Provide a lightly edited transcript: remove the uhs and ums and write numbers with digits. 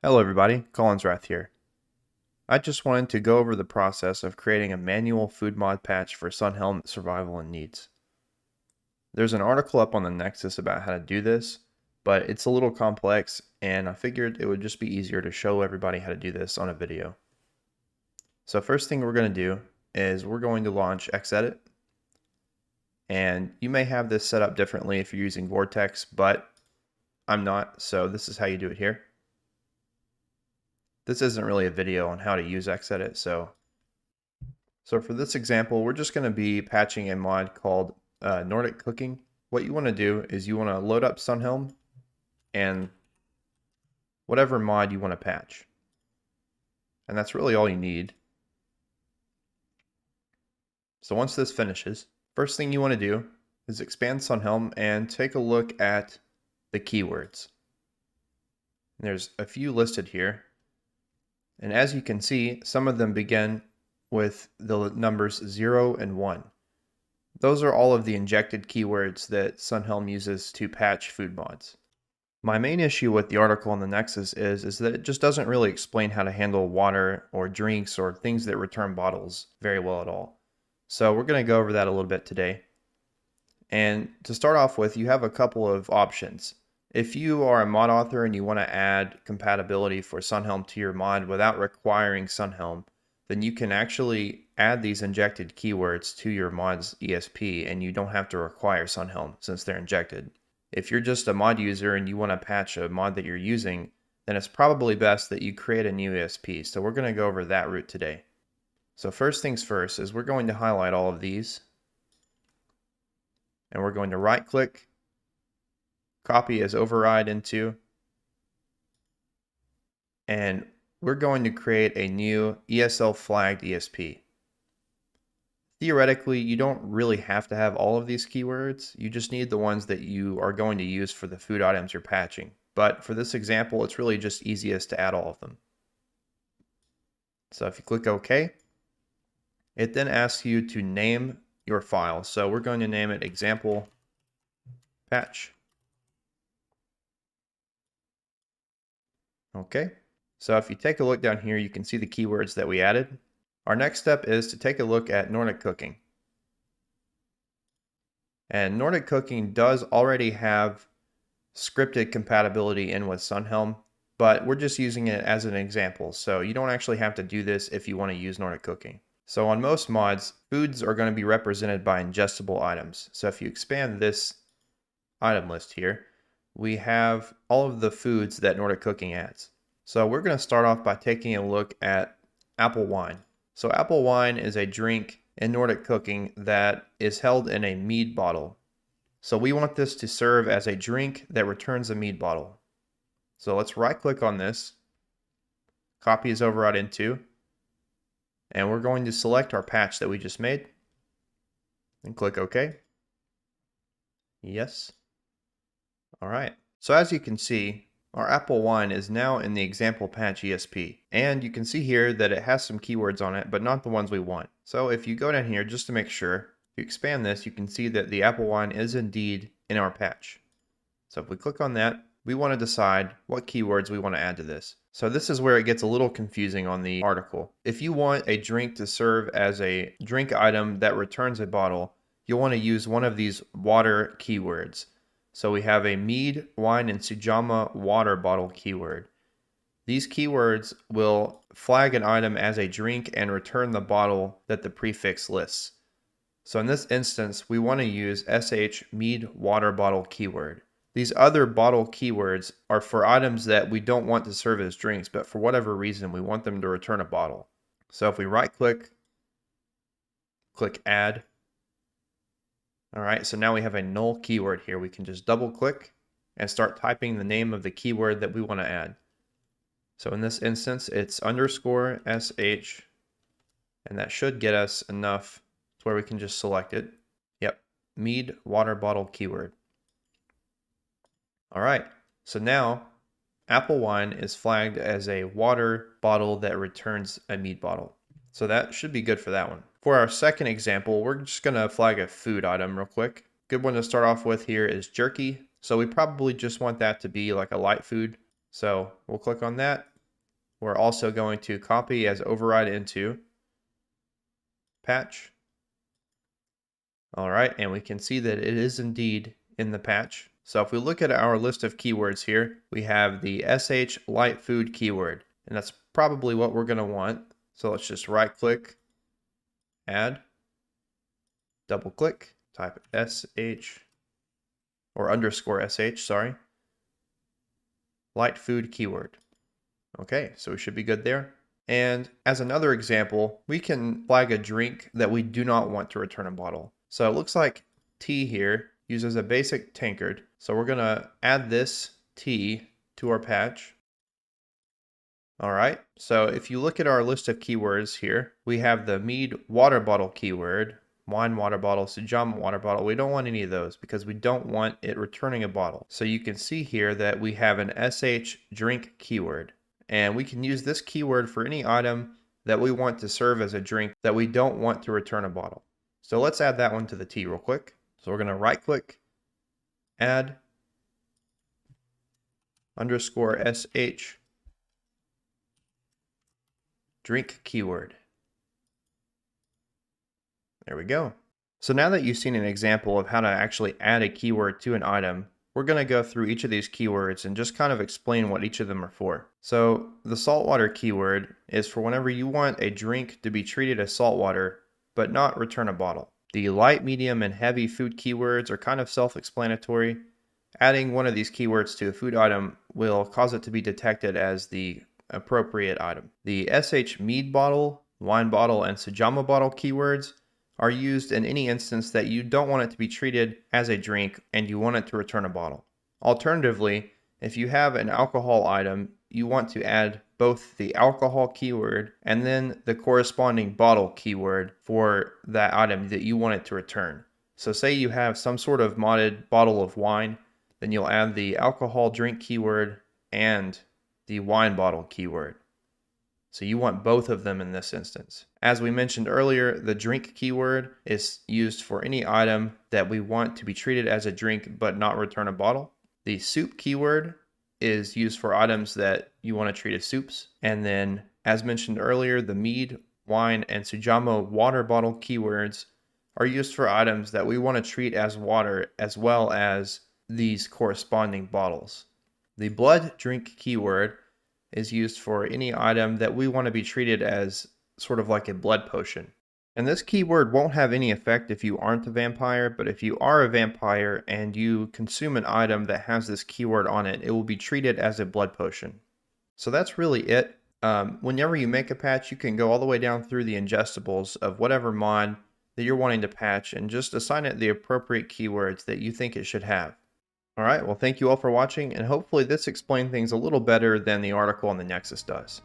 Hello everybody, Colin's Wrath here. I just wanted to go over the process of creating a manual food mod patch for SunHelm survival and needs. There's an article up on the Nexus about how to do this, but it's a little complex and I figured it would just be easier to show everybody how to do this on a video. So first thing we're going to do is we're going to launch XEdit, and you may have this set up differently if you're using Vortex, but I'm not, so this is how you do it here. This isn't really a video on how to use XEdit, so for this example, we're just going to be patching a mod called Nordic Cooking. What you want to do is you want to load up SunHelm and whatever mod you want to patch. And that's really all you need. So once this finishes, first thing you want to do is expand SunHelm and take a look at the keywords. There's a few listed here. And as you can see, some of them begin with the numbers 0 and 1. Those are all of the injected keywords that SunHelm uses to patch food mods. My main issue with the article on the Nexus is that it just doesn't really explain how to handle water or drinks or things that return bottles very well at all. So we're going to go over that a little bit today. And to start off with, you have a couple of options. If you are a mod author and you want to add compatibility for SunHelm to your mod without requiring SunHelm, then you can actually add these injected keywords to your mod's ESP and you don't have to require SunHelm since they're injected. If you're just a mod user and you want to patch a mod that you're using, then it's probably best that you create a new ESP. So we're going to go over that route today. So first things first is we're going to highlight all of these and we're going to right click, copy as override into, and we're going to create a new ESL flagged ESP. Theoretically, you don't really have to have all of these keywords. You just need the ones that you are going to use for the food items you're patching. But for this example, it's really just easiest to add all of them. So if you click OK, it then asks you to name your file. So we're going to name it example patch. Okay, so if you take a look down here, you can see the keywords that we added. Our next step is to take a look at Nordic Cooking. And Nordic Cooking does already have scripted compatibility in with SunHelm, but we're just using it as an example. So you don't actually have to do this if you want to use Nordic Cooking. So on most mods, foods are going to be represented by ingestible items. So if you expand this item list here, we have all of the foods that Nordic Cooking adds. So we're going to start off by taking a look at apple wine. So apple wine is a drink in Nordic Cooking that is held in a mead bottle. So we want this to serve as a drink that returns a mead bottle. So let's right click on this, copy as override into, and we're going to select our patch that we just made and click OK. Yes. All right, so as you can see, our apple wine is now in the example patch ESP. And you can see here that it has some keywords on it, but not the ones we want. So if you go down here just to make sure, if you expand this, you can see that the apple wine is indeed in our patch. So if we click on that, we want to decide what keywords we want to add to this. So this is where it gets a little confusing on the article. If you want a drink to serve as a drink item that returns a bottle, you'll want to use one of these water keywords. So we have a mead, wine, and Sujama water bottle keyword. These keywords will flag an item as a drink and return the bottle that the prefix lists. So in this instance, we want to use sh mead water bottle keyword. These other bottle keywords are for items that we don't want to serve as drinks, but for whatever reason, we want them to return a bottle. So if we right click, click add. All right, so now we have a null keyword here. We can just double click and start typing the name of the keyword that we want to add. So in this instance, it's underscore sh, and that should get us enough to where we can just select it. Yep, mead water bottle keyword. All right, so now apple wine is flagged as a water bottle that returns a mead bottle. So that should be good for that one. For our second example, we're just going to flag a food item real quick. Good one to start off with here is jerky. So we probably just want that to be like a light food. So we'll click on that, we're also going to copy as override into patch. All right, and we can see that it is indeed in the patch. So if we look at our list of keywords here, we have the sh light food keyword, and that's probably what we're going to want. So let's just right click, add, double click, type sh or underscore sh, sorry, light food keyword. Okay, so we should be good there. And as another example, we can flag a drink that we do not want to return a bottle. So it looks like tea here uses a basic tankard. So we're gonna add this tea to our patch. All right, so if you look at our list of keywords here, we have the mead water bottle keyword, wine water bottle, SunHelm water bottle. We don't want any of those because we don't want it returning a bottle. So you can see here that we have an sh drink keyword. And we can use this keyword for any item that we want to serve as a drink that we don't want to return a bottle. So let's add that one to the tea real quick. So we're going to right click, add, underscore sh, drink keyword. There we go. So now that you've seen an example of how to actually add a keyword to an item, we're going to go through each of these keywords and just kind of explain what each of them are for. So the saltwater keyword is for whenever you want a drink to be treated as saltwater, but not return a bottle. The light, medium, and heavy food keywords are kind of self-explanatory. Adding one of these keywords to a food item will cause it to be detected as the appropriate item. The sh mead bottle, wine bottle, and SunHelm bottle keywords are used in any instance that you don't want it to be treated as a drink and you want it to return a bottle. Alternatively, if you have an alcohol item, you want to add both the alcohol keyword and then the corresponding bottle keyword for that item that you want it to return. So say you have some sort of modded bottle of wine, then you'll add the alcohol drink keyword and the wine bottle keyword. So you want both of them in this instance. As we mentioned earlier, the drink keyword is used for any item that we want to be treated as a drink but not return a bottle. The soup keyword is used for items that you want to treat as soups. And then, as mentioned earlier, the mead, wine, and SunHelm water bottle keywords are used for items that we want to treat as water as well as these corresponding bottles. The blood drink keyword is used for any item that we want to be treated as sort of like a blood potion. And this keyword won't have any effect if you aren't a vampire, but if you are a vampire and you consume an item that has this keyword on it, it will be treated as a blood potion. So that's really it. Whenever you make a patch, you can go all the way down through the ingestibles of whatever mod that you're wanting to patch and just assign it the appropriate keywords that you think it should have. All right, well, thank you all for watching, and hopefully this explained things a little better than the article on the Nexus does.